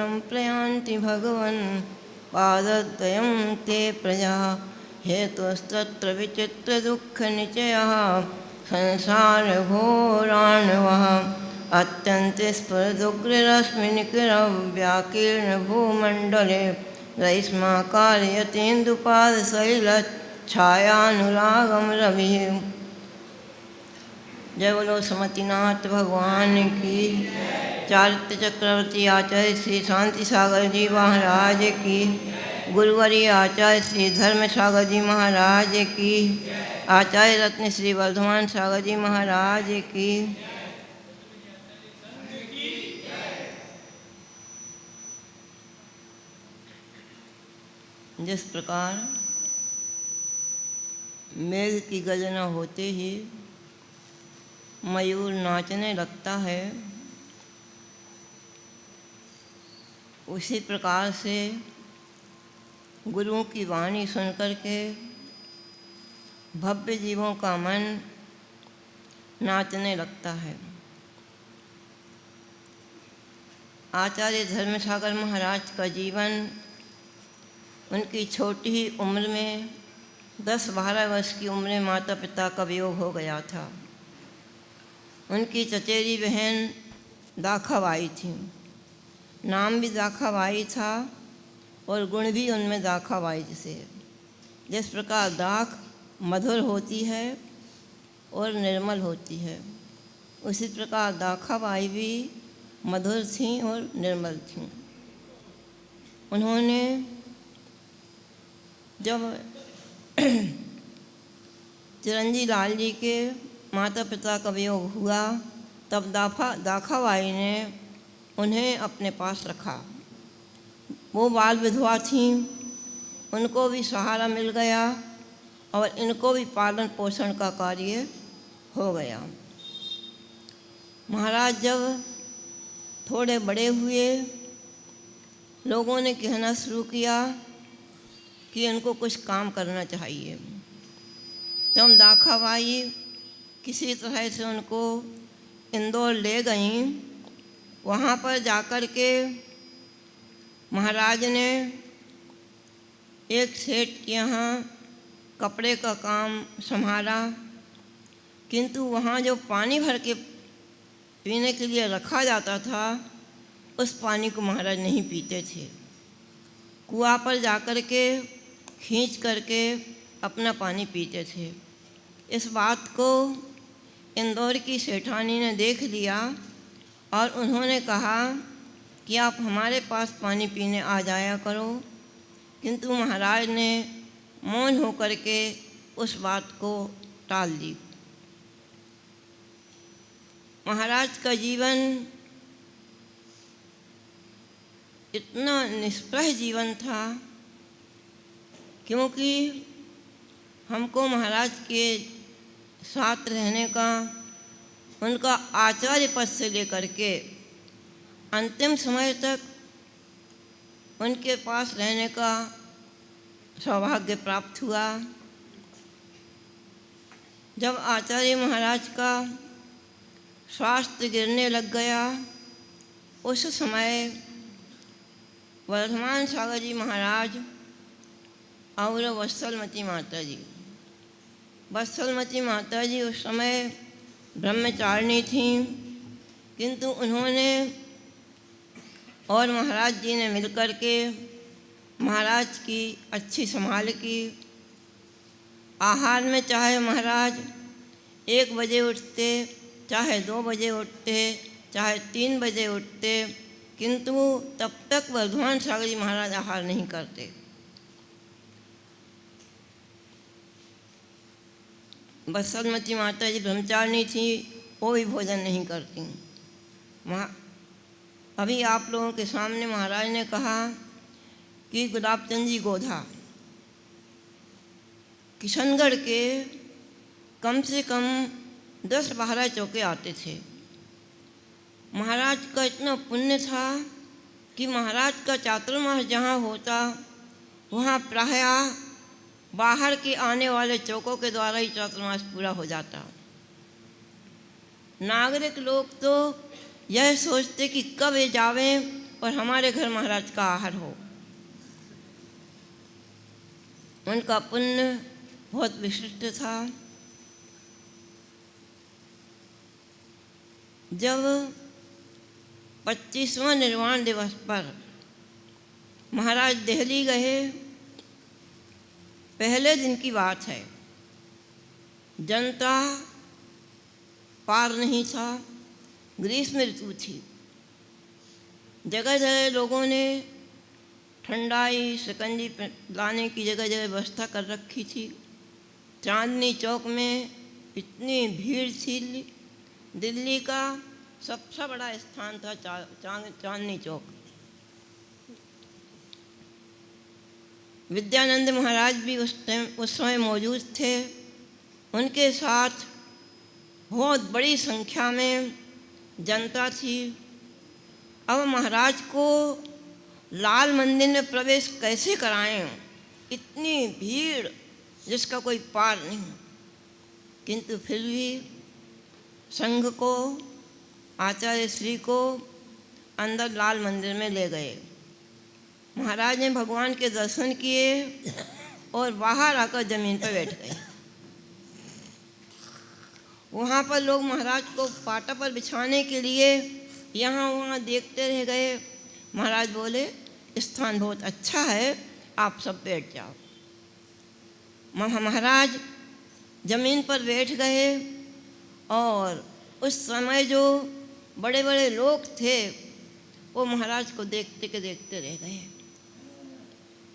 शरणं प्रयान्ति भगवन् पादद्वयं ते प्रजाः हेतुस्तत्र विचित्रदुःखनिचयः संसारघोराणवः अत्यन्ते स्फुरदुग्ररश्मिनिकिरव्याकीर्णभूमण्डले ग्रैष्माकार्यतीन्दुपादशैलच्छायानुरागं रविः। जय बोलो समतिनाथ भगवान की। चारित्र चक्रवर्ती आचार्य श्री शांति सागर जी महाराज की। गुरुवरी आचार्य श्री धर्म सागर जी महाराज की। आचार्य रत्न श्री वर्धमान सागर जी महाराज की। जिस प्रकार मेघ की गर्जना होते ही मयूर नाचने लगता है, उसी प्रकार से गुरुओं की वाणी सुनकर के भव्य जीवों का मन नाचने लगता है। आचार्य धर्मसागर महाराज का जीवन उनकी छोटी ही उम्र में 10-12 वर्ष की उम्र में माता पिता का वियोग हो गया था। उनकी चचेरी बहन दाखाबाई थी। नाम भी दाखाबाई था और गुण भी उनमें दाखाबाई जैसे। जिस प्रकार दाख मधुर होती है और निर्मल होती है, उसी प्रकार दाखाबाई भी मधुर थीं और निर्मल थीं। उन्होंने जब चिरंजी लाल जी के माता पिता का वियोग हुआ, तब दाखाबाई ने उन्हें अपने पास रखा। वो बाल विधवा थीं, उनको भी सहारा मिल गया और इनको भी पालन पोषण का कार्य हो गया। महाराज जब थोड़े बड़े हुए, लोगों ने कहना शुरू किया कि इनको कुछ काम करना चाहिए। तब दाखाबाई किसी तरह से उनको इंदौर ले गईं। वहाँ पर जाकर के महाराज ने एक सेठ के यहाँ कपड़े का काम संभाला, किंतु वहाँ जो पानी भर के पीने के लिए रखा जाता था, उस पानी को महाराज नहीं पीते थे। कुआं पर जाकर के खींच करके अपना पानी पीते थे। इस बात को इंदौर की सेठानी ने देख लिया और उन्होंने कहा कि आप हमारे पास पानी पीने आ जाया करो, किंतु महाराज ने मौन होकर के उस बात को टाल दी। महाराज का जीवन इतना निष्प्रह जीवन था, क्योंकि हमको महाराज के साथ रहने का, उनका आचार्य पद से लेकर के अंतिम समय तक उनके पास रहने का सौभाग्य प्राप्त हुआ। जब आचार्य महाराज का स्वास्थ्य गिरने लग गया, उस समय वर्धमान सागर जी महाराज और वत्सलमती माता जी उस समय ब्रह्मचारिणी थीं, किंतु उन्होंने और महाराज जी ने मिलकर के महाराज की अच्छी संभाल की। आहार में चाहे महाराज 1 बजे उठते, चाहे 2 बजे उठते, चाहे 3 बजे उठते, किंतु तब तक वर्धमान सागर जी महाराज आहार नहीं करते। वत्सलमती माता जी ब्रह्मचारिणी थी, वो भी भोजन नहीं करती। अभी आप लोगों के सामने महाराज ने कहा कि गुलाबचंद जी गोधा किशनगढ़ के कम से कम 10-12 चौके आते थे। महाराज का इतना पुण्य था कि महाराज का चातुर्मास जहाँ होता, वहाँ प्रायः बाहर के आने वाले चौकों के द्वारा ही चातुर्मास पूरा हो जाता। नागरिक लोग तो यह सोचते कि कब ये जावें और हमारे घर महाराज का आहार हो। उनका पुण्य बहुत विशिष्ट था। जब 25वां निर्वाण दिवस पर महाराज दिल्ली गए, पहले दिन की बात है। जनता पार नहीं था, ग्रीष्म ऋतु थी। जगह जगह लोगों ने ठंडाई शिकंजी लाने की जगह जगह व्यवस्था कर रखी थी। चांदनी चौक में इतनी भीड़ थी। दिल्ली का सबसे बड़ा स्थान था चांदनी चौक। विद्यानंद महाराज भी उस समय मौजूद थे। उनके साथ बहुत बड़ी संख्या में जनता थी। अब महाराज को लाल मंदिर में प्रवेश कैसे कराएं? इतनी भीड़ जिसका कोई पार नहीं। किंतु फिर भी संघ को, आचार्य श्री को अंदर लाल मंदिर में ले गए। महाराज ने भगवान के दर्शन किए और बाहर आकर जमीन पर बैठ गए। वहाँ पर लोग महाराज को पाटा पर बिछाने के लिए यहाँ वहाँ देखते रह गए। महाराज बोले, स्थान बहुत अच्छा है, आप सब बैठ जाओ। महाराज जमीन पर बैठ गए और उस समय जो बड़े बड़े लोग थे वो महाराज को देखते के देखते रह गए।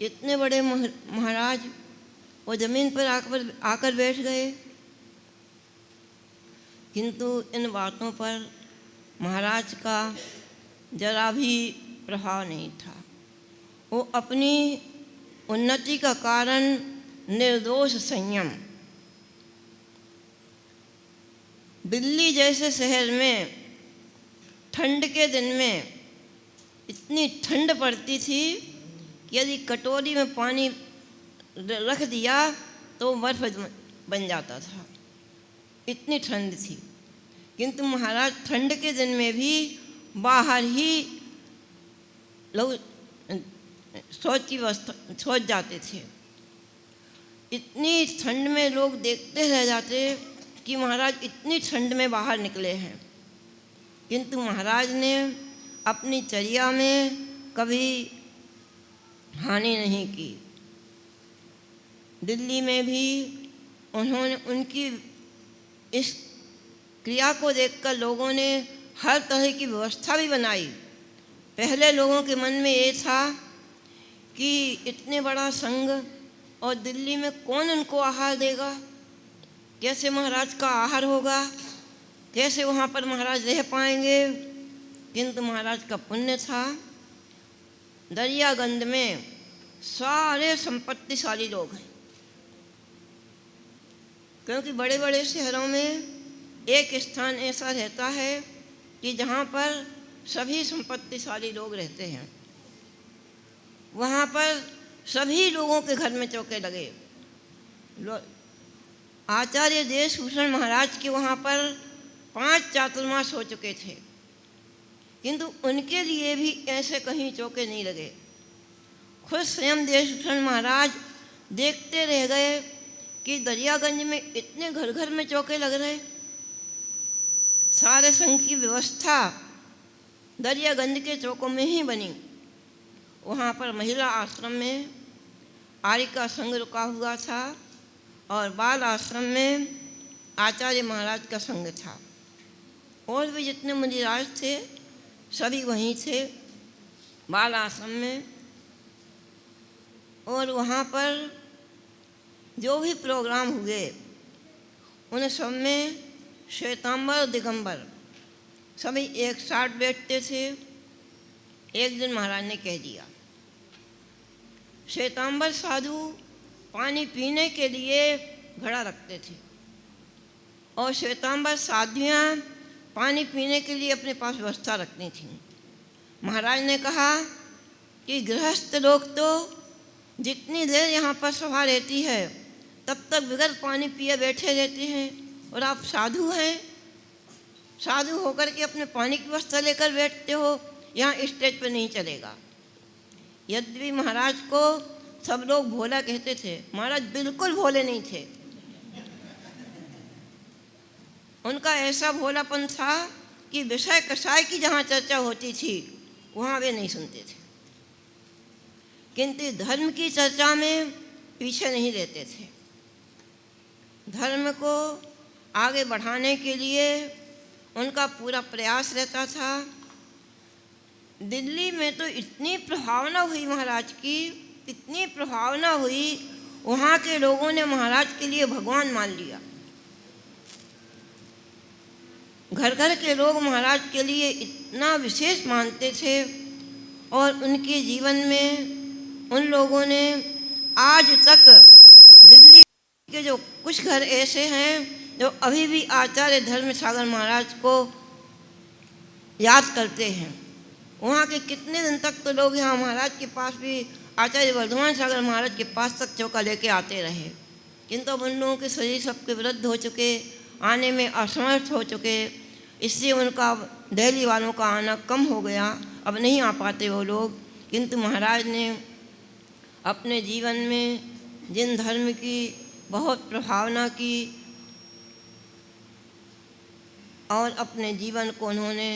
इतने बड़े महाराज वो जमीन पर आकर बैठ गए। किंतु इन बातों पर महाराज का जरा भी प्रभाव नहीं था। वो अपनी उन्नति का कारण निर्दोष संयम। दिल्ली जैसे शहर में ठंड के दिन में इतनी ठंड पड़ती थी कि यदि कटोरी में पानी रख दिया तो बर्फ बन जाता था, इतनी ठंड थी। किंतु महाराज ठंड के दिन में भी बाहर ही लोग सोच जाते थे। इतनी ठंड में लोग देखते रह जाते कि महाराज इतनी ठंड में बाहर निकले हैं। किंतु महाराज ने अपनी चर्या में कभी हानि नहीं की। दिल्ली में भी उन्होंने उनकी इस क्रिया को देखकर लोगों ने हर तरह की व्यवस्था भी बनाई। पहले लोगों के मन में ये था कि इतने बड़ा संघ और दिल्ली में कौन उनको आहार देगा, कैसे महाराज का आहार होगा, कैसे वहाँ पर महाराज रह पाएंगे। किंतु महाराज का पुण्य था, दरियागंज में सारे संपत्तिशाली लोग हैं। क्योंकि बड़े बड़े शहरों में एक स्थान ऐसा रहता है कि जहाँ पर सभी संपत्तिशाली लोग रहते हैं। वहाँ पर सभी लोगों के घर में चौके लगे। आचार्य देशभूषण महाराज के वहाँ पर 5 चातुर्मास हो चुके थे, किंतु उनके लिए भी ऐसे कहीं चौके नहीं लगे। खुद स्वयं देशभूषण महाराज देखते रह गए कि दरियागंज में इतने घर घर में चौके लग रहे। सारे संघ की व्यवस्था दरियागंज के चौकों में ही बनी। वहाँ पर महिला आश्रम में आर्य का संघ रुका हुआ था और बाल आश्रम में आचार्य महाराज का संघ था। और भी जितने मुनिराज थे सभी वहीं थे बाल आश्रम में। और वहाँ पर जो भी प्रोग्राम हुए उन सब में श्वेतांबर दिगंबर सभी एक साथ बैठते थे। एक दिन महाराज ने कह दिया, श्वेतांबर साधु पानी पीने के लिए घड़ा रखते थे और श्वेतांबर साधुयाँ पानी पीने के लिए अपने पास व्यवस्था रखती थीं। महाराज ने कहा कि गृहस्थ लोग तो जितनी देर यहाँ पर सभा रहती है तब तक बगैर पानी पिए बैठे रहते हैं, और आप साधु हैं, साधु होकर के अपने पानी की व्यवस्था लेकर बैठते हो, यहाँ स्टेज पर नहीं चलेगा। यद्यपि महाराज को सब लोग भोला कहते थे, महाराज बिल्कुल भोले नहीं थे। उनका ऐसा भोलापन था कि विषय कषाय की जहाँ चर्चा होती थी वहाँ वे नहीं सुनते थे, किंतु धर्म की चर्चा में पीछे नहीं रहते थे। धर्म को आगे बढ़ाने के लिए उनका पूरा प्रयास रहता था। दिल्ली में तो इतनी प्रभावना हुई महाराज की, इतनी प्रभावना हुई, वहाँ के लोगों ने महाराज के लिए भगवान मान लिया। घर घर के लोग महाराज के लिए इतना विशेष मानते थे और उनके जीवन में उन लोगों ने आज तक दिल्ली के जो कुछ घर ऐसे हैं जो अभी भी आचार्य धर्मसागर महाराज को याद करते हैं। वहाँ के कितने दिन तक तो लोग यहाँ महाराज के पास भी, आचार्य वर्धमान सागर महाराज के पास तक चौका लेके आते रहे, किंतु अब उन लोगों के शरीर सबके वृद्ध हो चुके, आने में असमर्थ हो चुके, इससे उनका दिल्ली वालों का आना कम हो गया, अब नहीं आ पाते वो लोग। किंतु महाराज ने अपने जीवन में जिन धर्म की बहुत प्रभावना की और अपने जीवन को उन्होंने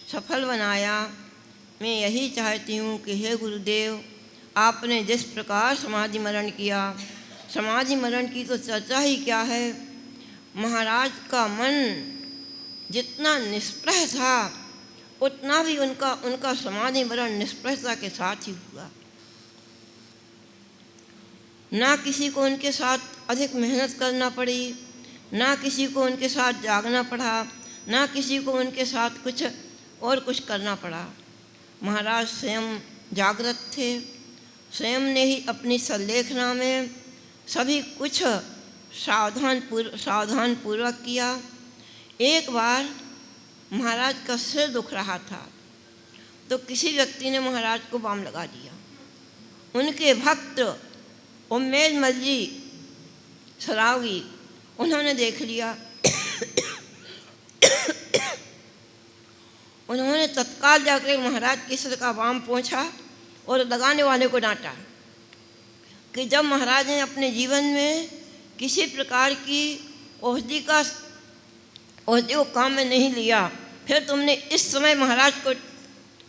सफल बनाया। मैं यही चाहती हूँ कि हे गुरुदेव, आपने जिस प्रकार समाधि मरण किया, समाधि मरण की तो चर्चा ही क्या है। महाराज का मन जितना निष्प्रह था उतना भी उनका समाधि मरण निष्प्रहता के साथ ही हुआ। ना किसी को उनके साथ अधिक मेहनत करना पड़ी, ना किसी को उनके साथ जागना पड़ा, ना किसी को उनके साथ कुछ करना पड़ा। महाराज स्वयं जागृत थे, स्वयं ने ही अपनी संलेखना में सभी कुछ सावधान पूर्वक किया। एक बार महाराज का सिर दुख रहा था तो किसी व्यक्ति ने महाराज को बाम लगा दिया। उनके भक्त उम्मेद मल्ली सरावगी उन्होंने देख लिया। उन्होंने तत्काल जाकर महाराज के सिर का बाम पोंछा और लगाने वाले को डांटा कि जब महाराज ने अपने जीवन में किसी प्रकार की औषधि को काम में नहीं लिया, फिर तुमने इस समय महाराज को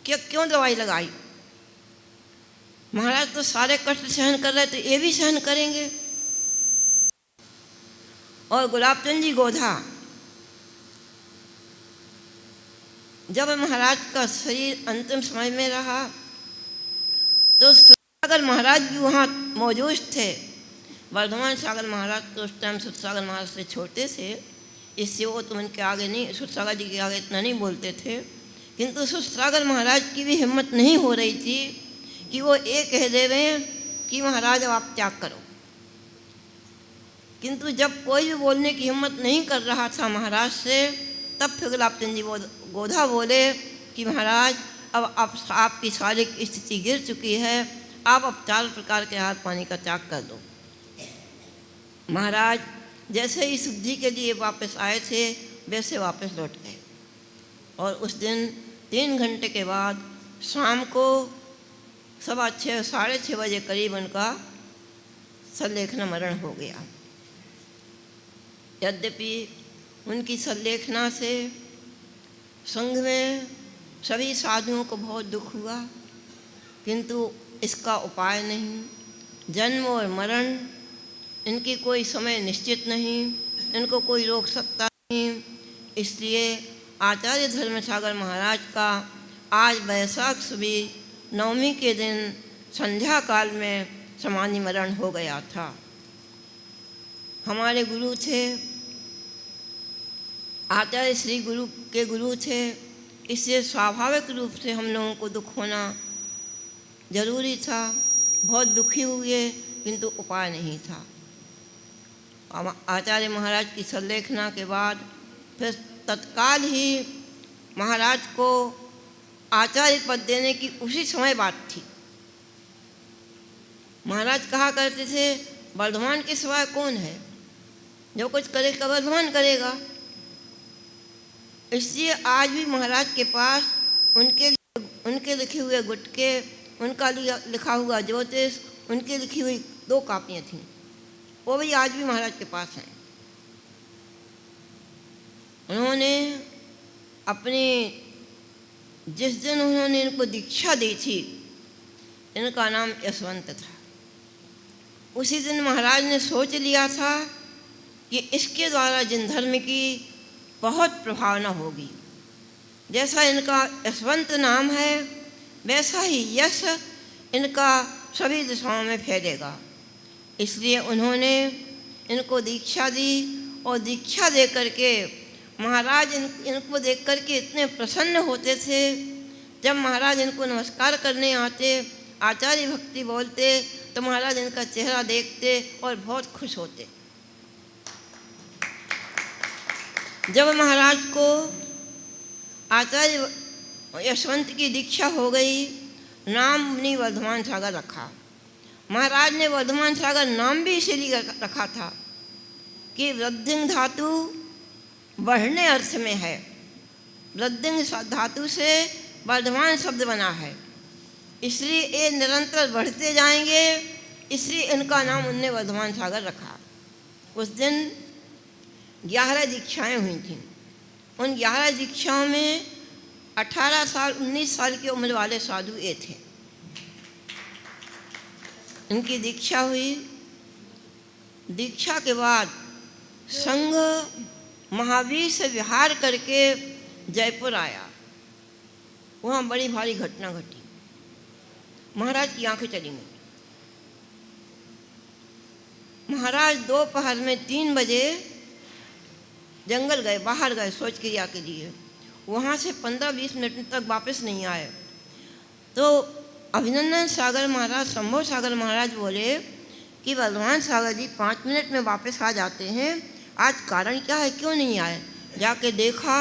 क्यों दवाई लगाई। महाराज तो सारे कष्ट सहन कर रहे थे, ये भी सहन करेंगे। और गुलाबचंद जी गोधा, जब महाराज का शरीर अंतिम समय में रहा तो सागर महाराज भी वहाँ मौजूद थे। वर्धमान सागर महाराज तो उस टाइम सुरसागर महाराज से छोटे थे, इससे वो तो उनके आगे नहीं, सुरसागर जी के आगे इतना नहीं बोलते थे। किंतु सुरसागर महाराज की भी हिम्मत नहीं हो रही थी कि वो ये कह दे रहे हैं कि महाराज अब आप त्याग करो। किंतु जब कोई भी बोलने की हिम्मत नहीं कर रहा था महाराज से, तब फिर गुलाबचंद जी गोधा बोले कि महाराज अब आपकी शारीरिक स्थिति गिर चुकी है, आप अब 4 प्रकार के आहार पानी का त्याग कर दो। महाराज जैसे ही शुद्धि के लिए वापस आए थे वैसे वापस लौट गए और उस दिन 3 घंटे के बाद शाम को 6:15 साढ़े 6 बजे करीब उनका संलेखना मरण हो गया। यद्यपि उनकी संलेखना से संघ में सभी साधुओं को बहुत दुख हुआ, किंतु इसका उपाय नहीं। जन्म और मरण इनकी कोई समय निश्चित नहीं, इनको कोई रोक सकता नहीं। इसलिए आचार्य धर्मसागर महाराज का आज वैशाख सुबह 9वीं के दिन संध्या काल में समाधि मरण हो गया था। हमारे गुरु थे, आचार्य श्री गुरु के गुरु थे, इससे स्वाभाविक रूप से हम लोगों को दुख होना जरूरी था। बहुत दुखी हुए किंतु उपाय नहीं था। आचार्य महाराज की संलेखना के बाद फिर तत्काल ही महाराज को आचार्य पद देने की उसी समय बात थी। महाराज कहा करते थे वर्धमान के सिवाय कौन है, जो कुछ करेगा वर्धमान करेगा। इसलिए आज भी महाराज के पास उनके लिखे हुए गुटके, उनका लिखा हुआ ज्योतिष, उनकी लिखी हुई 2 कापियाँ थीं, वो भी आज भी महाराज के पास हैं। उन्होंने अपने जिस दिन उन्होंने इनको दीक्षा दी थी, इनका नाम यशवंत था। उसी दिन महाराज ने सोच लिया था कि इसके द्वारा जिन धर्म की बहुत प्रभावना होगी। जैसा इनका यशवंत नाम है, वैसा ही यश इनका सभी दिशाओं में फैलेगा। इसलिए उन्होंने इनको दीक्षा दी और दीक्षा दे करके महाराज इनको देख करके इतने प्रसन्न होते थे। जब महाराज इनको नमस्कार करने आते, आचार्य भक्ति बोलते, तो महाराज इनका चेहरा देखते और बहुत खुश होते। जब महाराज को आचार्य यशवंत की दीक्षा हो गई, नाम ने वर्धमान सागर रखा। महाराज ने वर्धमान सागर नाम भी इसीलिए रखा था कि वृद्धिंग धातु बढ़ने अर्थ में है। वृद्धिंग धातु से वर्धमान शब्द बना है, इसलिए ये निरंतर बढ़ते जाएंगे, इसलिए इनका नाम उनने वर्धमान सागर रखा। उस दिन 11 दीक्षाएँ हुई थीं। उन 11 दीक्षाओं में 18 साल 19 साल की उम्र वाले साधु ये थे। इनकी दीक्षा हुई। दीक्षा के बाद संघ महावीर से विहार करके जयपुर आया। वहाँ बड़ी भारी घटना घटी। महाराज की आंखें चली गईं। महाराज दोपहर में 3 बजे जंगल गए, बाहर गए शौच क्रिया के लिए। वहाँ से 15-20 मिनट तक वापस नहीं आए। तो अभिनंदन सागर महाराज, शंभो सागर महाराज बोले कि वर्धमान सागर जी 5 मिनट में वापस आ जाते हैं, आज कारण क्या है, क्यों नहीं आए? जाके देखा